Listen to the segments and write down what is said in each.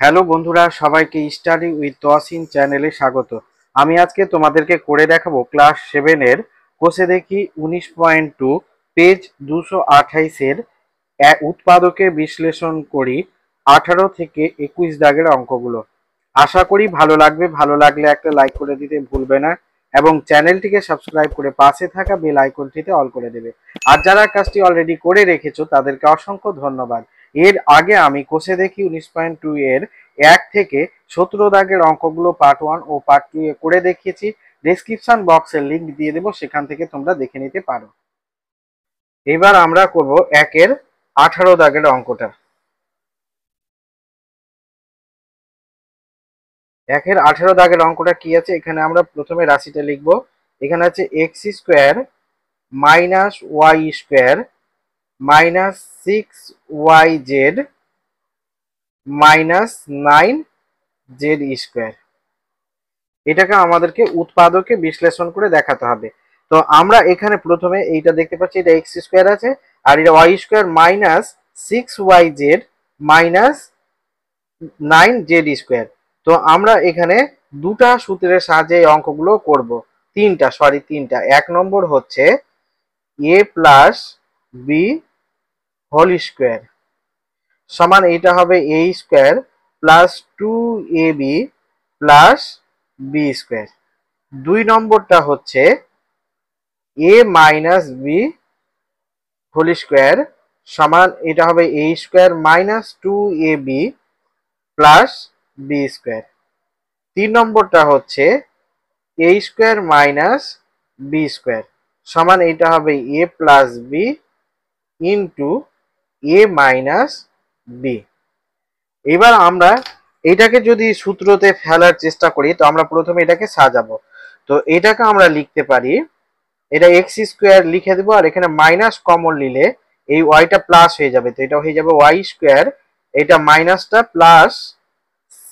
Hello বন্ধুরা, সবাইকে study with Toyasin চ্যানেলে স্বাগত। আমি আজকে তোমাদেরকে করে দেখাবো ক্লাস 7-এর কোষে দেখি 19.2 পেজ 228-এর উৎপাদকে বিশ্লেষণ করি 18 থেকে 21 দাগের অঙ্কগুলো। আশা করি ভালো লাগবে। ভালো লাগলে একটা লাইক করে দিতে ভুলবে না এবং চ্যানেলটিকে সাবস্ক্রাইব করে পাশে থাকা বেল আইকনটিতে অল করে দেবে। আর যারা কাজটি অলরেডি করে রেখেছো তাদেরকে অসংখ্য ধন্যবাদ। এর আগে আমি কোষে দেখি 19.2 এর 1 থেকে 17 দাগের অঙ্কগুলো পার্ট 1 ও পার্ট 2 এ করে দেখিয়েছি। ডেসক্রিপশন বক্সের লিংক দিয়ে দেবো, সেখান থেকে তোমরা দেখে নিতে পারো। এবার আমরা করব 1-এর 18 দাগের অঙ্কটা। 1-এর 18 দাগের অঙ্কটা কি আছে, এখানে আমরা প্রথমে রাশিটা লিখব। এখানে আছে x square minus y square minus 6yz minus 9z square. এটাকে আমাদেরকে উৎপাদকে বিশ্লেষণ করে দেখাতে হবে। তো আমরা এখানে প্রথমে এইটা দেখতে পাচ্ছি, এটা এক্স স্কোয়ার আছে আর এটা y square minus 6yz minus 9z square. তো আমরা এখানে দুটা সূত্রের সাহায্যে এই অঙ্কগুলো করব। তিনটা। 1 নম্বর হচ্ছে a plus B whole square সমান এটা হবে a square plus 2ab plus B square. 2 নম্বরটা হচ্ছে a minus b whole square সমান এটা হবে a square minus 2ab plus B square. 3 নম্বরটা হচ্ছে a square minus B square সমান এটা হবে a plus b into a minus b. এবার আমরা এটাকে যদি সূত্রতে ফেলার চেষ্টা করি, তো আমরা প্রথমে এটাকে সাজাবো। তো এটাকে আমরা লিখতে পারি, এটা এক্স স্কোয়ার লিখে দেবো আর এখানে মাইনাস কমন নিলে এই ওয়াইটা প্লাস হয়ে যাবে। তো এটা হয়ে যাবে ওয়াই স্কোয়ার, এটা মাইনাসটা প্লাস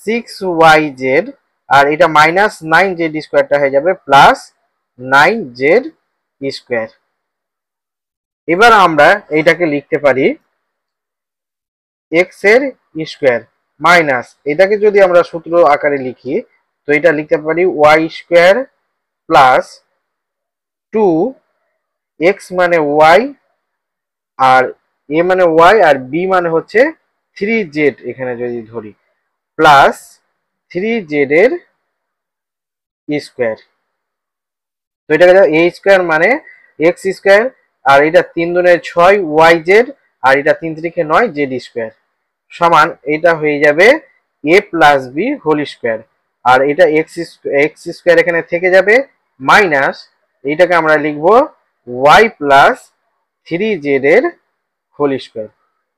6yz আর এটা মাইনাস 9z স্কোয়ারটা হয়ে যাবে প্লাস 9z স্কোয়ার। এবার আমরা এইটাকে লিখতে পারি এক্স এর স্কোয়ার মাইনাস, এটাকে যদি আমরা সূত্র আকারে লিখি তো এটা লিখতে পারি ওয়াই স্কোয়ার প্লাস 2x মানে ওয়াই আর এ মানে ওয়াই আর বি মানে হচ্ছে 3z, এখানে যদি ধরি প্লাস 3z এর স্কোয়ার। তো এটাকে এ স্কোয়ার মানে এক্স স্কোয়ার আর এটা 3 দুনে 6yz আর এটা 3 3 9 জেড স্কোয়ার সমান এটা হয়ে যাবে a plus B whole square আর এটা এক্স স্কোয়ার এখানে থেকে যাবে মাইনাস এইটাকে আমরা লিখব y প্লাস 3z এর হোল স্কোয়ার।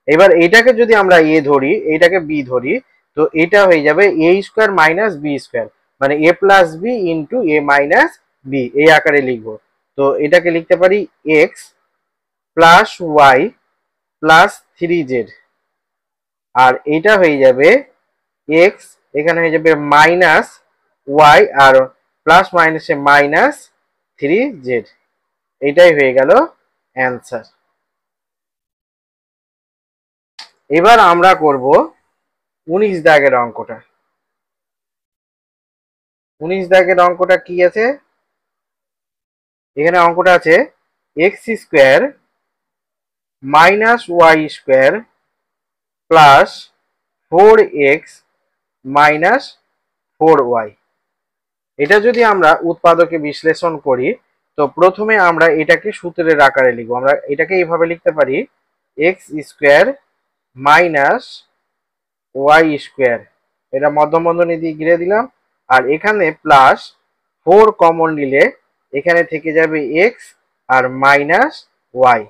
এবার এটাকে যদি আমরা a ধরি, এইটাকে b ধরি, তো এটা হয়ে যাবে a square minus B square মানে a plus b into a minus b, এই আকারে লিখব। তো এটাকে লিখতে পারি x plus y plus 3z আর এটা হয়ে যাবে x, এখানে হয়ে যাবে মাইনাস ওয়াই আর প্লাস মাইনাসে মাইনাস 3z। এটাই হয়ে গেল অ্যান্সার। এবার আমরা করব 19 দাগের অঙ্কটা। 19 দাগের অঙ্কটা কি আছে, এখানে অঙ্কটা আছে x square minus y square plus 4x minus 4y। এটা যদি আমরা উৎপাদকে বিশ্লেষণ করি তো প্রথমে আমরা এটাকে সূত্রের আকারে লিখবো। আমরা এটাকে এইভাবে লিখতে পারি x square minus y square, এটা মধ্যবন্ধনী দিয়ে ঘিরে দিলাম আর এখানে প্লাস 4 কমন নিলে এখানে থেকে যাবে এক্স আর মাইনাস ওয়াই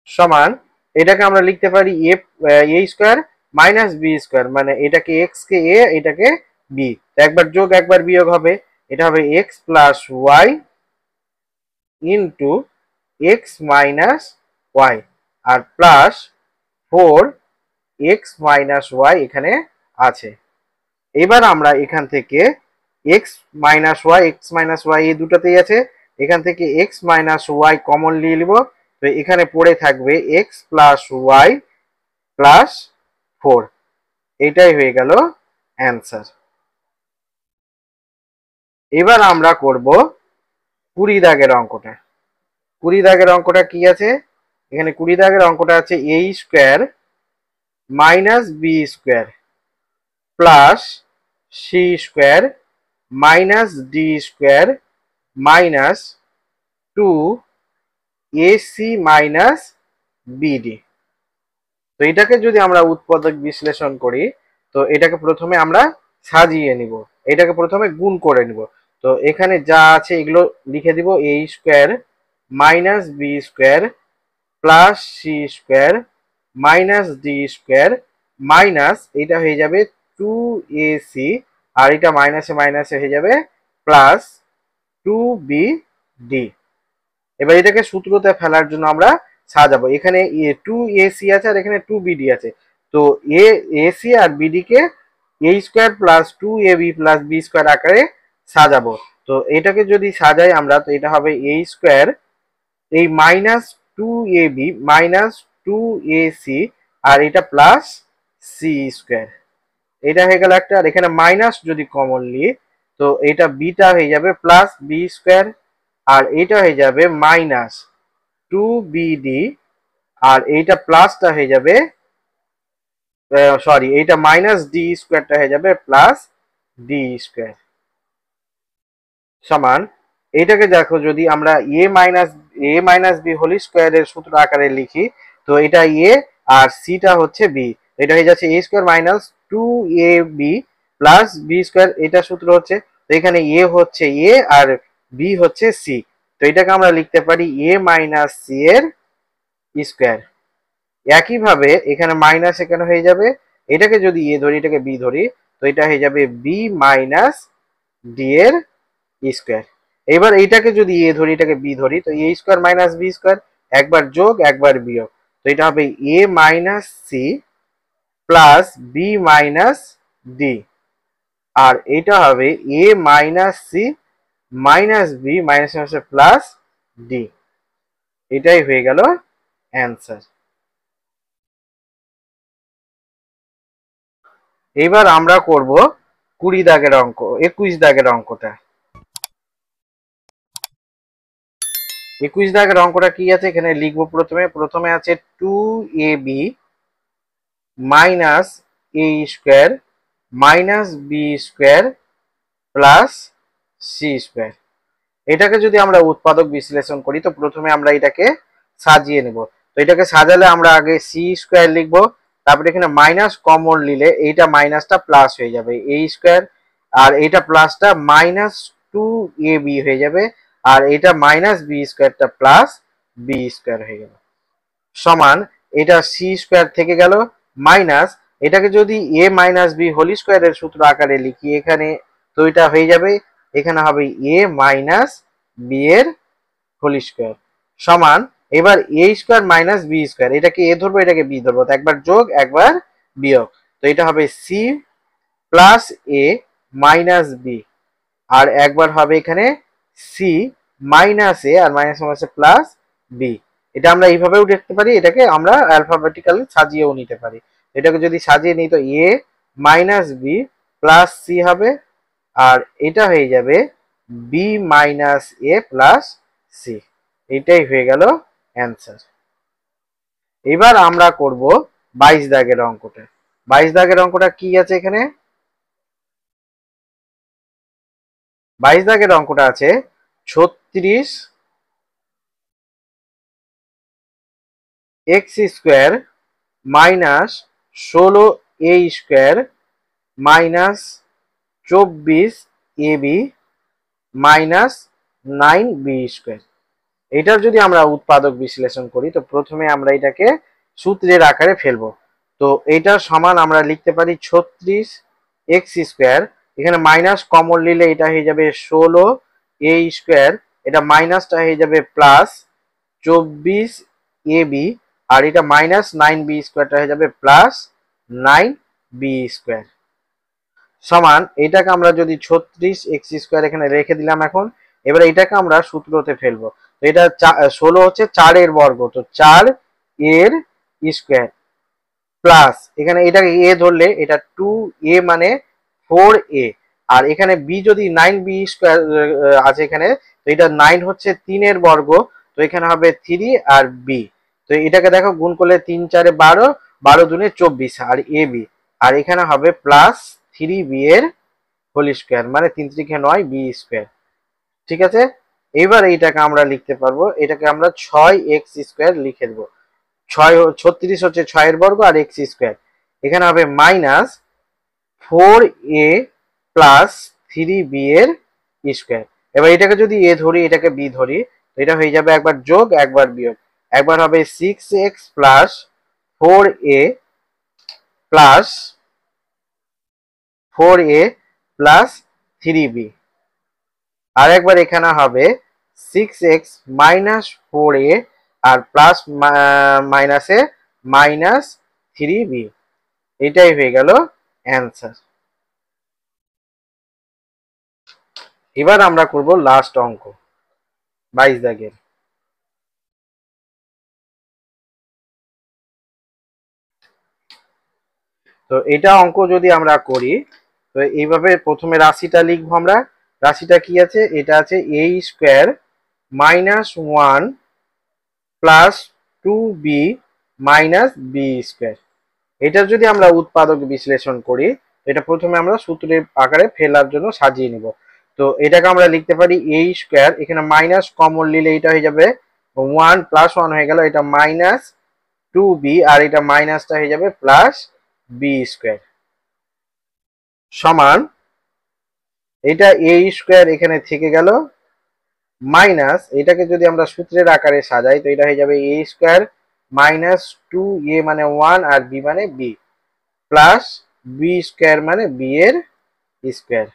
সমান এটাকে আমরা লিখতে পারি এ স্কোয়ার মাইনাস বি স্কোয়ার মানে এটাকে এক্স কে এ এটাকে বি, একবার যোগ একবার বিয়োগ হবে, এটা হবে X plus Y into X minus Y আর প্লাস 4x মাইনাস ওয়াই এখানে আছে। এবার আমরা এখান থেকে x মাইনাস ওয়াই এই দুটাতেই আছে, এখান থেকে x মাইনাস ওয়াই কমন নিয়ে নিব। তো এখানে পড়ে থাকবে x প্লাস ওয়াই প্লাস 4। এটাই হয়ে গেল অ্যান্সার। এবার আমরা করব 20 দাগের অঙ্কটা। 20 দাগের অঙ্কটা কি আছে? এখানে 20 দাগের অঙ্কটা আছে a square minus B square plus C square minus d square minus 2ac minus bd. তো এটাকে যদি আমরা উৎপাদক বিশ্লেষণ করি, তো এটাকে প্রথমে আমরা সাজিয়ে নিব, এটাকে প্রথমে গুণ করে নিব। তো এখানে যা আছে এগুলো লিখে দিব, a square minus B square plus C square minus d square minus এটা হয়ে যাবে 2ac, আর এটা মাইনাসে মাইনাসে হয়ে যাবে প্লাস 2bd। এবার এটাকে সূত্রতে ফেলার জন্য আমরা সাজাবো। এখানে 2ac আছে আর এখানে 2bd আছে। তো ac আর bd কে a square plus 2ab plus b square আকারে সাজাবো। তো এটাকে যদি সাজাই আমরা, তো এটা হবে a স্কোয়ার এই মাইনাস 2ab মাইনাস 2ac আর এটা প্লাস c স্কোয়ার। এটা হয়ে গেল একটা। আর এখানে মাইনাস যদি কমন নিই, তো এটা বিটা হয়ে যাবে প্লাস বি স্কোয়ার, আর এটা হয়ে যাবে মাইনাস 2bd, আর এইটা প্লাসটা হয়ে যাবে, সরি, এইটা মাইনাস ডি স্কোয়ারটা হয়ে যাবে প্লাস ডি স্কোয়ার সমান। এইটাকে দেখো যদি আমরা এ মাইনাস বি হোল স্কোয়ারের সূত্র আকারে লিখি, তো এটা এ আর সিটা হচ্ছে বি, এটা হয়ে যাচ্ছে A square minus 2ab plus B square, এটা সূত্র হচ্ছে। তো এখানে এ হচ্ছে এ আর বি হচ্ছে সি, তো এটাকে আমরা লিখতে পারি এ মাইনাস সি এর স্কোয়ার। একইভাবে এখানে মাইনাস এখানে হয়ে যাবে, এটাকে যদি এ ধরি এটাকে বি ধরি, তো এটা হয়ে যাবে বি মাইনাস ডি এর স্কোয়ার। এবার এইটাকে যদি এ ধরি এটাকে বি ধরি, তো A square minus B square, একবার যোগ একবার বিয়োগ, তো এটা হবে A minus C plus B minus D, আর এটা হবে A minus C minus B minus plus D. এটাই হয়ে গেল অ্যান্সার। এবার আমরা করব 20 দাগের অঙ্ক, 21 দাগের অঙ্কটা। 21 দাগের অঙ্কটা কি আছে এখানে লিখবো, প্রথমে আছে 2ab minus A square minus B square plus C square. এটাকে যদি আমরা উৎপাদক বিশ্লেষণ করি, তো প্রথমে আমরা এটাকে সাজিয়ে নেব। তো এটাকে সাজালে আমরা আগে সি স্কোয়ার লিখবো, তারপরে এখানে মাইনাস কমন নিলে এইটা মাইনাসটা প্লাস হয়ে যাবে এ স্কোয়ার, আর এইটা প্লাসটা মাইনাস 2ab হয়ে যাবে, আর এটা মাইনাস বি স্কোয়ারটা প্লাস বি স্কোয়ার হয়ে গেল সমান। এটা সি স্কোয়ার থেকে গেল মাইনাস, এটাকে যদি এ মাইনাস বি হোল স্কোয়ারের সূত্র আকারে লিখি এখানে, তো এটা হয়ে যাবে, এখানে হবে এ মাইনাস বি এর হোল স্কোয়ার সমান। এবার এ স্কোয়ার মাইনাস বি স্কোয়ার, এটাকে এ ধরবো এটাকে বি ধরবো, তো একবার যোগ একবার বিয়োগ, তো এটা হবে সি প্লাস এ মাইনাস বি, আর একবার হবে এখানে সি মাইনাস এ আর মাইনাস প্লাস বি। এটা আমরা এইভাবেও দেখতে পারি, এটাকে আমরা অ্যালফাবেটিক্যালি সাজিয়েও নিতে পারি। এটাকে যদি সাজিয়ে নিই, তো এ মাইনাস বি প্লাস সি হবে, আর এটা হয়ে যাবে বি মাইনাস এ প্লাস সি। এটাই হয়ে গেল অ্যান্সার। এবার আমরা করব 22 দাগের অঙ্কটা। 22 দাগের অঙ্কটা কি আছে এখানে? 22 দাগের অঙ্কটা আছে 36 x square minus 16 A square minus 24 A B minus 9 B square. এটার যদি আমরা উৎপাদক বিশ্লেষণ করি, তো প্রথমে আমরা এটাকে সূত্রের আকারে ফেলবো। তো এটার সমান আমরা লিখতে পারি 36 এক্স স্কোয়ার, এখানে মাইনাস কমন নিলে এটা হয়ে যাবে 16 এ স্কোয়ার, এটা মাইনাসটা হয়ে যাবে প্লাস 24 এ বি, আর এটা মাইনাস 9 বি স্কোয়ারটা হয়ে যাবে প্লাস 9 বি স্কোয়ার সমান। এটাকে আমরা যদি 36 এক্স স্কোয়ার এখানে রেখে দিলাম এখন, এবার এটাকে আমরা সূত্রতে ফেলবো। তো এটা 16 হচ্ছে 4 এর বর্গ, তো 4 এর স্কোয়ার, প্লাস এখানে এটাকে এ ধরলে এটা 2a মানে 4a, আর এখানে বি যদি 9b স্কোয়ার আছে এখানে, তো এটা 9 হচ্ছে 3 এর বর্গ, তো এখানে হবে 3 আর বি। তো এটাকে দেখো গুণ করলে 3 4 12, 12 দুনে 24 আর এ বি, আর এখানে হবে প্লাস 3b এর হোল স্কোয়ার মানে 3 3 9 বি স্কোয়ার। ঠিক আছে, এবার এইটাকে আমরা লিখতে পারবো, এটাকে আমরা 6x স্কোয়ার লিখে দেবো। 36 হচ্ছে 6 এর বর্গ আর এক্স স্কোয়ার, এখানে হবে মাইনাস 4a প্লাস 3b এর স্কোয়ার। এবার এটাকে যদি এ ধরি এটাকে বি ধরি, তো এটা হয়ে যাবে একবার যোগ একবার বিয়োগ, একবার হবে 6x plus 4a plus 4a plus 3b, আর একবার এখানে হবে 6x মাইনাস 4a আর প্লাস মাইনাসে মাইনাস 3b। এটাই হয়ে গেল অ্যান্সার। এবার আমরা করব লাস্ট অঙ্ক 22 দাগের। তো এটা অঙ্ক যদি আমরা করি, তো এইভাবে প্রথমে রাশিটা লিখবো আমরা। রাশিটা কি আছে, এটা আছে a square minus 1 plus 2b minus B square. এটা যদি আমরা উৎপাদক বিশ্লেষণ করি, এটা প্রথমে আমরা সূত্রের আকারে ফেলার জন্য সাজিয়ে নিব। তো এটাকে আমরা লিখতে পারি a স্কোয়ার, এখানে মাইনাস কমন নিলে এটা হয়ে যাবে 1 প্লাস 1 হয়ে গেল, এটা মাইনাস 2b আর এটা মাইনাসটা হয়ে যাবে প্লাস বি স্কোয়ার সমান, এটা a স্কোয়ার এখানে থেকে গেল মাইনাস, এটাকে যদি আমরা সূত্রের আকারে সাজাই তো এটা হয়ে যাবে a স্কোয়ার মাইনাস 2a মানে 1 আর b মানে b প্লাস বি স্কোয়ার মানে বি এর স্কোয়ার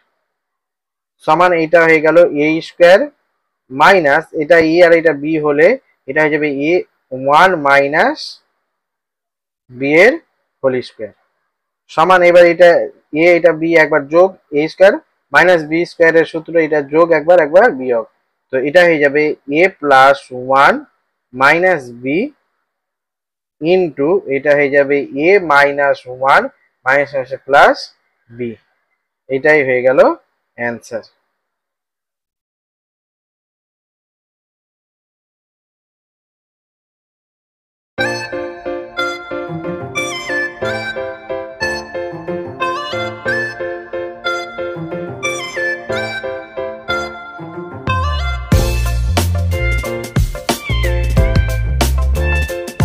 সমান, এটা হয়ে গেল a স্কোয়ার মাইনাস এটা এ আর এটা বি হলে এটা হয়ে যাবে এ 1 মাইনাস বি এর হোল স্কোয়ার সমান, এবার এটা এ এটা বি একবার যোগ এ স্কোয়ার মাইনাস বি স্কোয়ারের সূত্র এটা যোগ একবার একবার বিয়োগ, তো এটা হয়ে যাবে এ প্লাস 1 মাইনাস বি ইন্টু এটা হয়ে যাবে এ মাইনাস 1 মাইনাস প্লাস বি। এটাই হয়ে গেল অ্যান্সার।